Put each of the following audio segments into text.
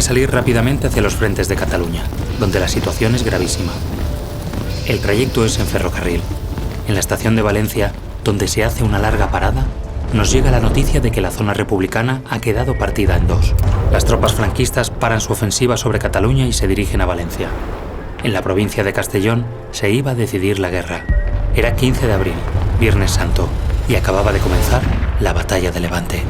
salir rápidamente hacia los frentes de Cataluña, donde la situación es gravísima. El trayecto es en ferrocarril. En la estación de Valencia, donde se hace una larga parada, nos llega la noticia de que la zona republicana ha quedado partida en dos. Las tropas franquistas paran su ofensiva sobre Cataluña y se dirigen a Valencia. En la provincia de Castellón se iba a decidir la guerra. Era 15 de abril, Viernes Santo, y acababa de comenzar la batalla de Levante.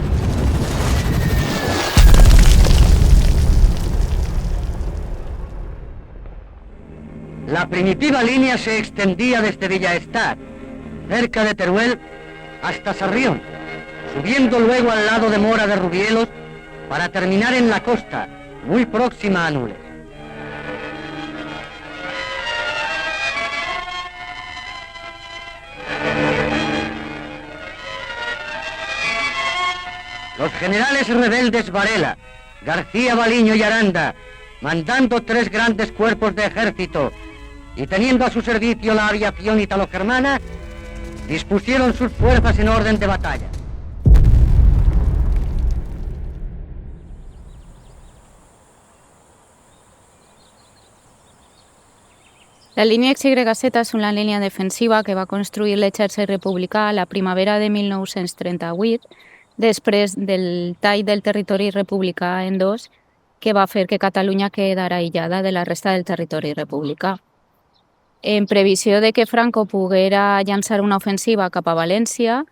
La primitiva línea se extendía desde Villaestar, cerca de Teruel, hasta Sarrión, subiendo luego al lado de Mora de Rubielos para terminar en la costa, muy próxima a Nules. Los generales rebeldes Varela, García Baliño y Aranda, mandando 3 grandes cuerpos de ejército y teniendo a su servicio la aviación italo-germana, dispusieron sus fuerzas en orden de batalla. La línia XYZ és una línia defensiva que va construir l'exèrcit republicà a la primavera de 1938, després del tall del territori republicà en dos, que va fer que Catalunya quedara aïllada de la resta del territori republicà. En previsió de que Franco poguera llançar una ofensiva cap a València,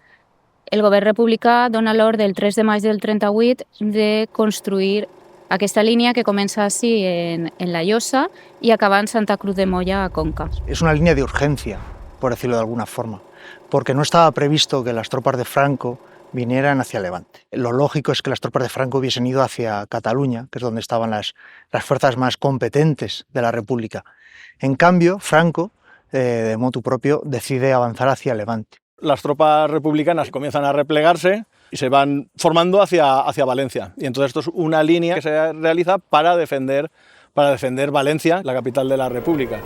el govern republicà dona l'ordre el 3 de maig del 38 de construir aquesta línia que comença així en La Llosa y acaba en Santa Cruz de Moya, a Conca. Es una línea de urgencia, por decirlo de alguna forma, porque no estaba previsto que las tropas de Franco vinieran hacia Levante. Lo lógico es que las tropas de Franco hubiesen ido hacia Cataluña, que es donde estaban las fuerzas más competentes de la República. En cambio, Franco, de motu propio, decide avanzar hacia Levante. Las tropas republicanas comienzan a replegarse y se van formando hacia Valencia. Y entonces esto es una línea que se realiza para defender Valencia, la capital de la República.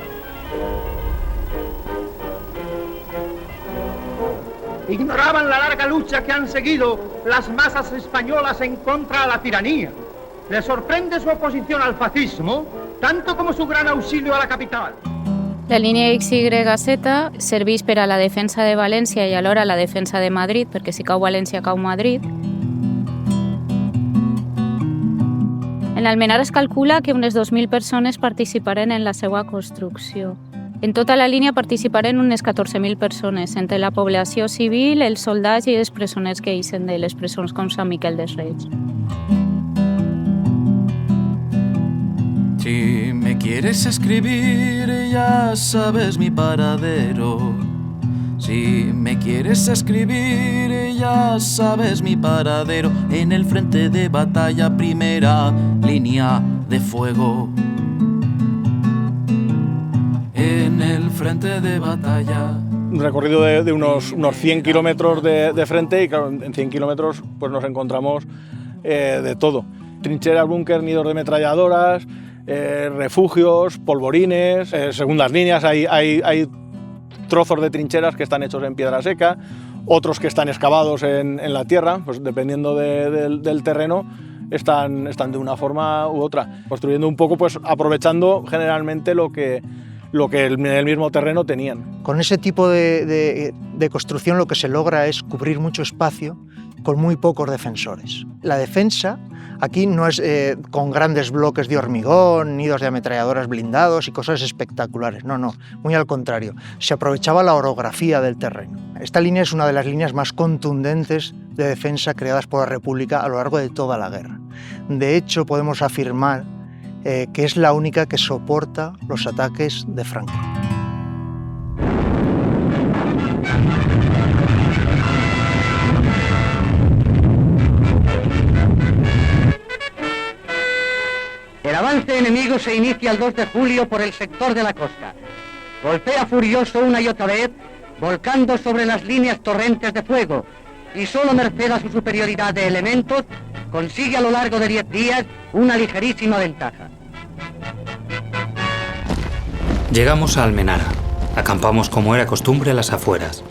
Ignoraban la larga lucha que han seguido las masas españolas en contra de la tiranía. Les sorprende su oposición al fascismo, tanto como su gran auxilio a la capital. La línia XYZ serveix per a la defensa de València i alhora la defensa de Madrid, perquè si cau València cau Madrid. En l'Almenara es calcula que unes 2.000 persones participaren en la seva construcció. En tota la línia participaren unes 14.000 persones, entre la població civil, els soldats i els presoners que ixen de les presons com Sant Miquel dels Reis. Si me quieres escribir, ya sabes mi paradero. Si me quieres escribir, ya sabes mi paradero. En el frente de batalla, primera línea de fuego. En el frente de batalla. Un recorrido de unos 100 kilómetros de frente y claro, en 100 kilómetros pues nos encontramos de todo. Trincheras, búnker, nidos de ametralladoras, refugios, polvorines, segundas líneas, hay trozos de trincheras que están hechos en piedra seca, otros que están excavados en la tierra, pues dependiendo del terreno, están de una forma u otra, construyendo un poco, pues aprovechando generalmente lo que en el mismo terreno tenían. Con ese tipo de construcción lo que se logra es cubrir mucho espacio con muy pocos defensores. La defensa aquí no es con grandes bloques de hormigón, nidos de ametralladoras blindados y cosas espectaculares, no, muy al contrario. Se aprovechaba la orografía del terreno. Esta línea es una de las líneas más contundentes de defensa creadas por la República a lo largo de toda la guerra. De hecho, podemos afirmar que es la única que soporta los ataques de Franco. El avance enemigo se inicia el 2 de julio por el sector de la costa. Golpea furioso una y otra vez, volcando sobre las líneas torrentes de fuego, y solo merced a su superioridad de elementos, consigue a lo largo de 10 días una ligerísima ventaja. Llegamos a Almenara. Acampamos como era costumbre a las afueras.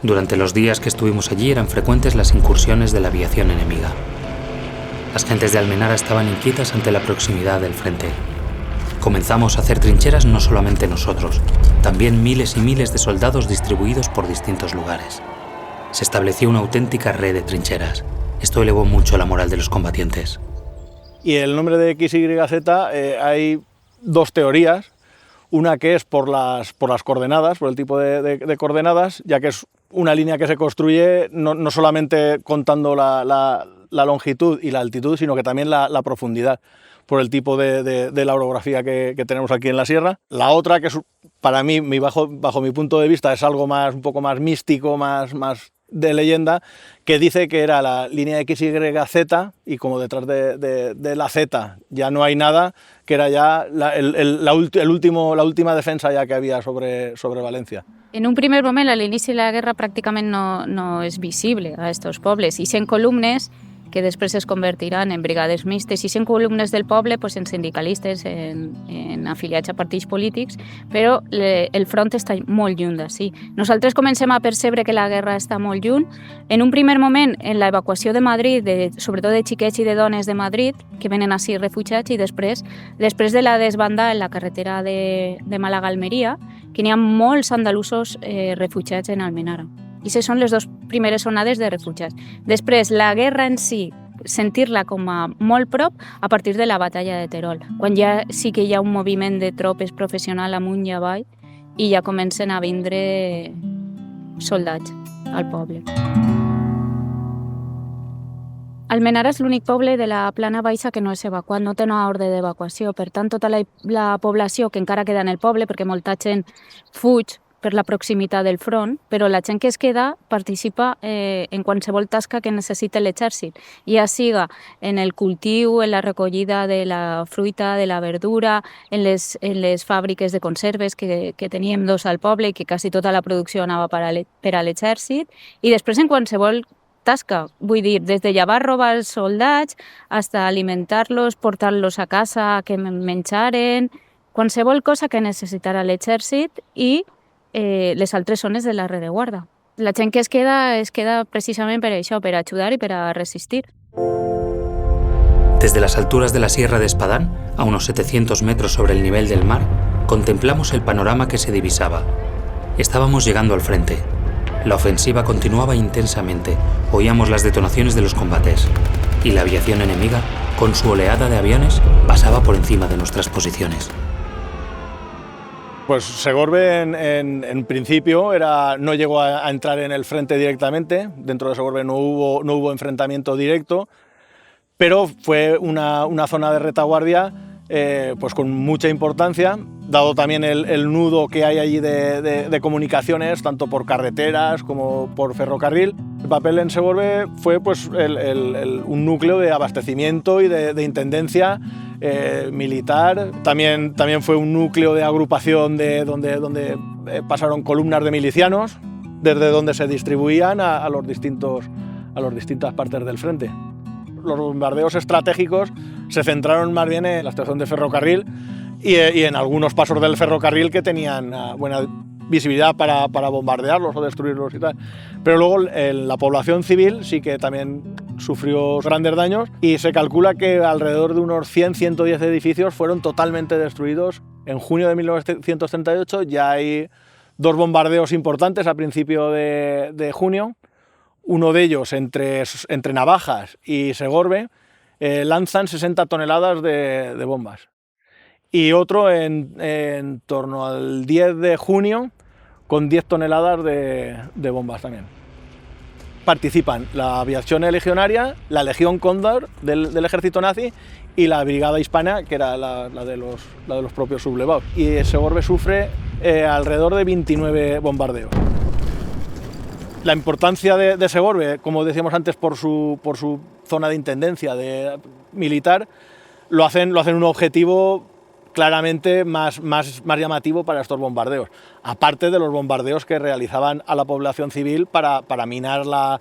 Durante los días que estuvimos allí eran frecuentes las incursiones de la aviación enemiga. Las gentes de Almenara estaban inquietas ante la proximidad del frente. Comenzamos a hacer trincheras no solamente nosotros, también miles y miles de soldados distribuidos por distintos lugares. Se estableció una auténtica red de trincheras. Esto elevó mucho la moral de los combatientes. Y el nombre de XYZ, hay dos teorías. Una que es por las coordenadas, por el tipo de coordenadas, ya que es una línea que se construye no solamente contando la longitud y la altitud, sino que también la profundidad, por el tipo de la orografía que tenemos aquí en la sierra. La otra, que es, para mí, bajo mi punto de vista, es algo un poco más místico, más de leyenda, que dice que era la línea XYZ, y como detrás de la Z ya no hay nada, que era ya la última defensa ya que había sobre Valencia. En un primer moment, a l'inici de la guerra pràcticament no és visible a estos pobles, i 100 columnes que després es convertiran en brigades mixtes i 100 columnes del poble pues, en sindicalistes, en afiliats a partits polítics, però el front està molt lluny d'ací. Nosaltres comencem a percebre que la guerra està molt lluny. En un primer moment, en la evacuació de Madrid, sobretot de xiquets i de dones de Madrid, que venen ací refugiats, i després de la desbanda en la carretera de Màlaga-Almeria, que n'hi ha molts andalusos refugiats en Almenara. I aquestes són les dues primeres onades de refugiats. Després, la guerra en si, sentir-la com a molt prop a partir de la batalla de Terol, quan ja sí que hi ha un moviment de tropes professional amunt i avall i ja comencen a vindre soldats al poble. Almenara és l'únic poble de la plana baixa que no és evacuat, no té una ordre d'evacuació. Per tant, tota la població que encara queda en el poble, perquè molta gent fuig per la proximitat del front, però la gent que es queda participa en qualsevol tasca que necessita l'exèrcit, ja siga en el cultiu, en la recollida de la fruita, de la verdura, en les fàbriques de conserves que teníem dos al poble i que quasi tota la producció anava per a l'exèrcit, i després en qualsevol tasca, vull dir, des de llevar roba als soldats fins a alimentar-los, portar-los a casa, que menjaren, qualsevol cosa que necessitara l'exèrcit i les altres zones de la rereguarda. La gent que es queda precisament per això, per ajudar i per a resistir. Desde las alturas de la Sierra de Espadán, a unos 700 metros sobre el nivel del mar, contemplamos el panorama que se divisaba. Estábamos llegando al frente. La ofensiva continuaba intensamente, oíamos las detonaciones de los combates, y la aviación enemiga, con su oleada de aviones, pasaba por encima de nuestras posiciones. Pues Segorbe en principio no llegó a entrar en el frente directamente. Dentro de Segorbe no hubo enfrentamiento directo, pero fue una zona de retaguardia pues con mucha importancia, dado también el nudo que hay allí de comunicaciones, tanto por carreteras como por ferrocarril. El papel en Segorbe fue pues, un núcleo de abastecimiento y de intendencia militar. También fue un núcleo de agrupación donde pasaron columnas de milicianos, desde donde se distribuían a las distintas partes del frente. Los bombardeos estratégicos se centraron más bien en la estación de ferrocarril y en algunos pasos del ferrocarril que tenían buena visibilidad para bombardearlos o destruirlos y tal. Pero luego la población civil sí que también sufrió grandes daños y se calcula que alrededor de unos 100-110 edificios fueron totalmente destruidos. En junio de 1938 ya hay dos bombardeos importantes a principio de junio. Uno de ellos entre Navajas y Segorbe lanzan 60 toneladas de bombas. Y otro en torno al 10 de junio con 10 toneladas de bombas también. Participan la aviación legionaria, la Legión Cóndor del ejército nazi y la Brigada Hispana, que era la de los propios sublevados. Y Segorbe sufre alrededor de 29 bombardeos. La importancia de Segorbe, como decíamos antes, por su zona de intendencia militar, lo hacen un objetivo claramente más llamativo para estos bombardeos, aparte de los bombardeos que realizaban a la población civil para minar la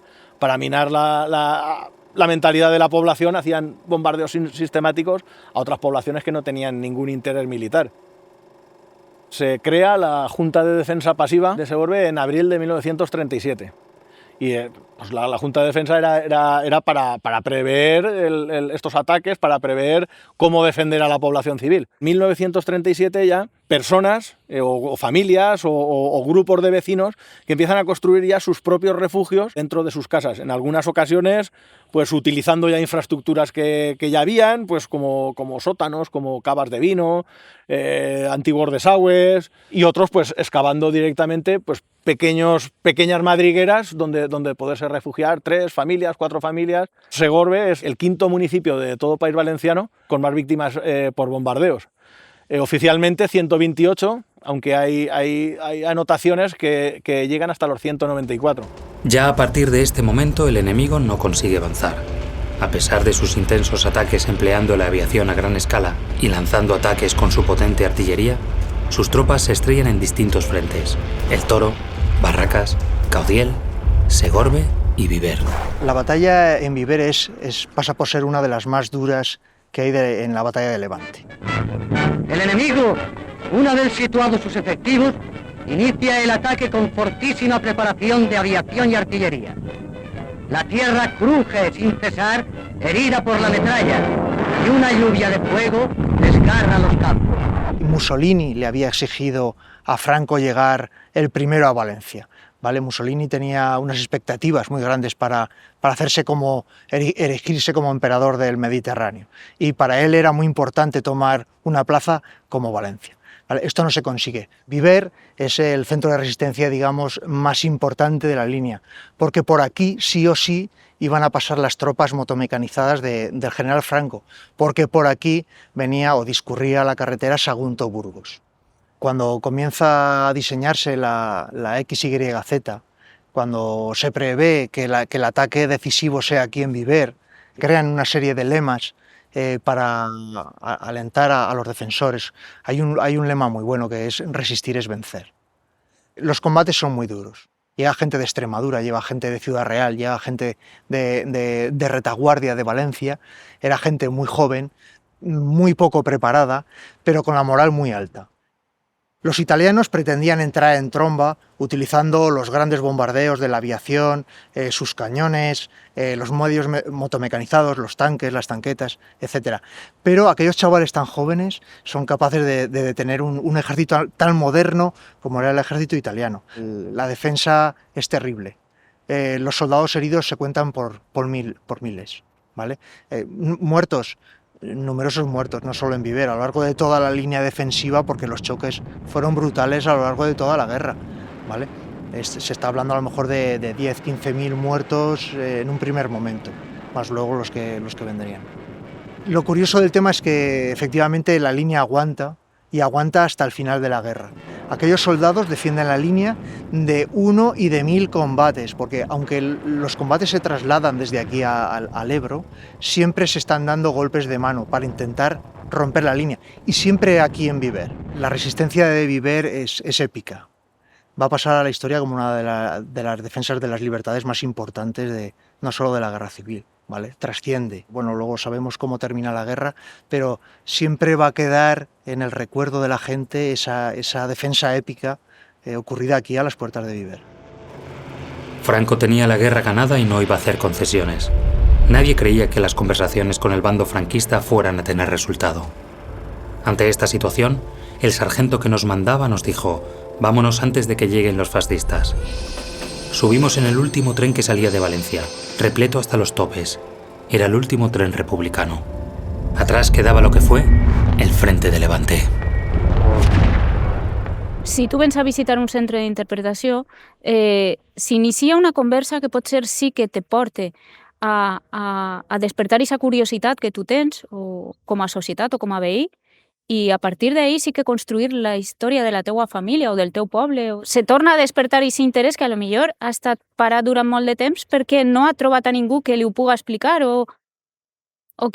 mentalidad de la población. Hacían bombardeos sistemáticos a otras poblaciones que no tenían ningún interés militar. Se crea la Junta de Defensa Pasiva de Segorbe en abril de 1937 Y pues la Junta de Defensa era para prever estos ataques, para prever cómo defender a la población civil. En 1937 ya personas o familias o grupos de vecinos que empiezan a construir ya sus propios refugios dentro de sus casas. En algunas ocasiones pues utilizando ya infraestructuras que ya habían, pues como sótanos, como cavas de vino, antiguos desagües, y otros pues excavando directamente pues pequeñas madrigueras donde poderse refugiar 3 familias, 4 familias. Segorbe es el 5º municipio de todo País Valenciano con más víctimas por bombardeos. Oficialmente 128, aunque hay anotaciones que llegan hasta los 194. Ya a partir de este momento el enemigo no consigue avanzar. A pesar de sus intensos ataques empleando la aviación a gran escala y lanzando ataques con su potente artillería, sus tropas se estrellan en distintos frentes: El Toro, Barracas, Caudiel, Segorbe y Viver. La batalla en Viver pasa por ser una de las más duras que hay en la batalla de Levante. El enemigo, una vez situados sus efectivos, inicia el ataque con fortísima preparación de aviación y artillería. La tierra cruje sin cesar, herida por la metralla, y una lluvia de fuego desgarra los campos. Mussolini le había exigido a Franco llegar el primero a Valencia. ¿Vale? Mussolini tenía unas expectativas muy grandes para erigirse como emperador del Mediterráneo, y para él era muy importante tomar una plaza como Valencia. ¿Vale? Esto no se consigue. Viver es el centro de resistencia, digamos, más importante de la línea, porque por aquí sí o sí iban a pasar las tropas motomecanizadas del general Franco, porque por aquí venía o discurría la carretera Sagunto-Burgos. Cuando comienza a diseñarse la XYZ, cuando se prevé que el ataque decisivo sea aquí en Viver, crean una serie de lemas para alentar a los defensores. Hay un lema muy bueno que es resistir es vencer. Los combates son muy duros. Llega gente de Extremadura, llega gente de Ciudad Real, llega gente de retaguardia de Valencia. Era gente muy joven, muy poco preparada, pero con la moral muy alta. Los italianos pretendían entrar en tromba utilizando los grandes bombardeos de la aviación, sus cañones, los medios motomecanizados, los tanques, las tanquetas, etc. Pero aquellos chavales tan jóvenes son capaces de detener un ejército tan moderno como era el ejército italiano. La defensa es terrible. Los soldados heridos se cuentan por miles, ¿vale? Muertos. Numerosos muertos, no solo en Viver, a lo largo de toda la línea defensiva, porque los choques fueron brutales a lo largo de toda la guerra, ¿vale? Se está hablando a lo mejor de 10-15.000 muertos en un primer momento, más luego los que vendrían. Lo curioso del tema es que efectivamente la línea aguanta, y aguanta hasta el final de la guerra. Aquellos soldados defienden la línea de 1 y de 1000 combates, porque aunque los combates se trasladan desde aquí al Ebro, siempre se están dando golpes de mano para intentar romper la línea, y siempre aquí en Viver. La resistencia de Viver es épica. Va a pasar a la historia como una de las defensas de las libertades más importantes, no solo de la guerra civil, ¿vale? Trasciende. Bueno, luego sabemos cómo termina la guerra, pero siempre va a quedar en el recuerdo de la gente esa defensa épica ocurrida aquí a las puertas de Viver. Franco tenía la guerra ganada y no iba a hacer concesiones. Nadie creía que las conversaciones con el bando franquista fueran a tener resultado. Ante esta situación, el sargento que nos mandaba nos dijo: «Vámonos antes de que lleguen los fascistas». Subimos en el último tren que salía de Valencia, repleto hasta los topes. Era el último tren republicano. Atrás quedaba lo que fue el Frente de Levante. Si tu vens a visitar un centre d'interpretació, s'inicia una conversa que potser sí que te porte a despertar aquesta curiositat que tu tens, o com a societat o com a veí, i a partir d'ahir sí que construir la història de la teua família o del teu poble. Se torna a despertar aquest interès que a lo millor ha estat parat durant molt de temps perquè no ha trobat a ningú que li ho puga explicar o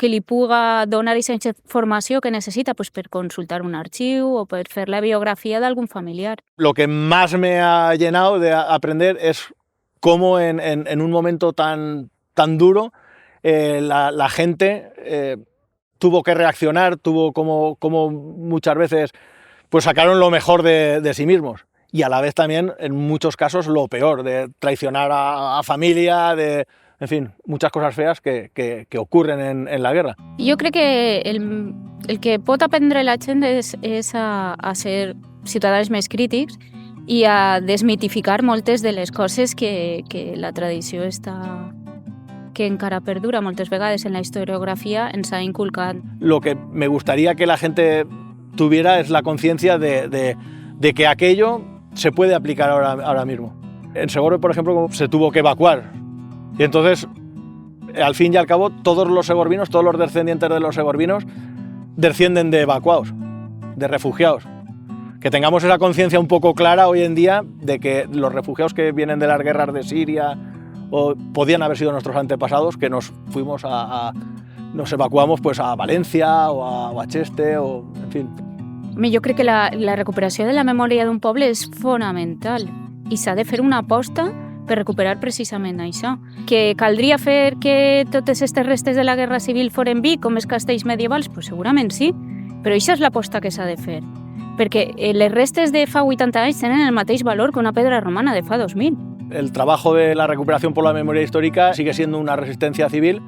que li puga donar aquesta informació que necessita pues, per consultar un arxiu o per fer la biografia d'algun familiar. Lo que más me ha llenado de aprender es cómo en un momento tan duro la gente tuvo que reaccionar, tuvo como muchas veces pues sacaron lo mejor de sí mismos. y a la vez también, en muchos casos, lo peor, de traicionar a familia, en fin, muchas cosas feas que ocurren en la guerra. Jo crec que el que pot aprendre la gent és a ser ciutadans més crítics i a desmitificar moltes de les coses que la tradició que encara perdura moltes vegades en la historiografia ens ha inculcat. Lo que me gustaría que la gente tuviera es la conciencia de que aquello se puede aplicar ahora mismo. En Segorbe, por ejemplo, se tuvo que evacuar. Y entonces, al fin y al cabo, todos los segorbinos, todos los descendientes de los segorbinos, descienden de evacuados, de refugiados. Que tengamos esa conciencia un poco clara hoy en día de que los refugiados que vienen de las guerras de Siria o podían haber sido nuestros antepasados, que nos fuimos nos evacuamos pues a Valencia o a Cheste, o en fin. Jo crec que la recuperació de la memòria d'un poble és fonamental i s'ha de fer una aposta per recuperar precisament això. Que caldria fer que totes aquestes restes de la guerra civil foren vi, com els castells medievals? Pues segurament sí, però això és l'aposta que s'ha de fer. Perquè les restes de fa 80 anys tenen el mateix valor que una pedra romana de fa 2000. El trabajo de la recuperación por la memoria histórica sigue siendo una resistencia civil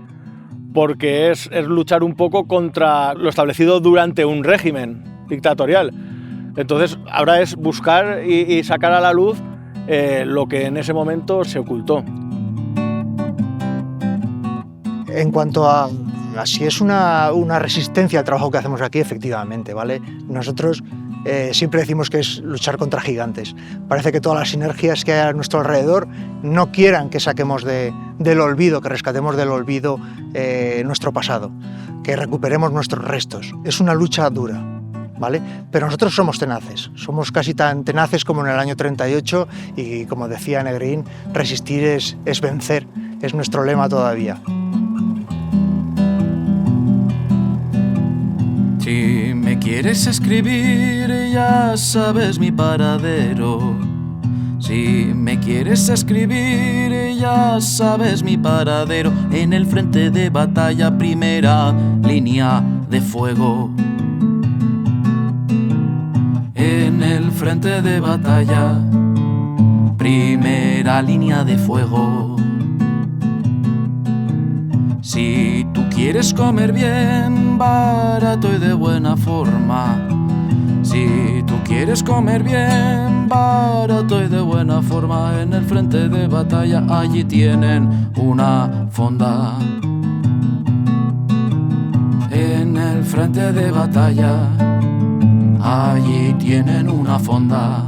porque es luchar un poco contra lo establecido durante un régimen dictatorial. Entonces ahora es buscar y sacar a la luz lo que en ese momento se ocultó. En cuanto a si es una resistencia al trabajo que hacemos aquí, efectivamente, ¿vale? Nosotros siempre decimos que es luchar contra gigantes. Parece que todas las sinergias que hay a nuestro alrededor no quieran que saquemos del olvido, que rescatemos del olvido nuestro pasado, que recuperemos nuestros restos. Es una lucha dura, ¿vale? Pero nosotros somos tenaces, somos casi tan tenaces como en el año 38 y, como decía Negrín, resistir es vencer, es nuestro lema todavía. Si me quieres escribir, ya sabes mi paradero. Si me quieres escribir, ya sabes mi paradero. En el frente de batalla, primera línea de fuego. En el frente de batalla, primera línea de fuego. Si tú quieres comer bien, barato y de buena forma. Si tú quieres comer bien, barato y de buena forma, en el frente de batalla allí tienen una fonda. En el frente de batalla allí tienen una fonda.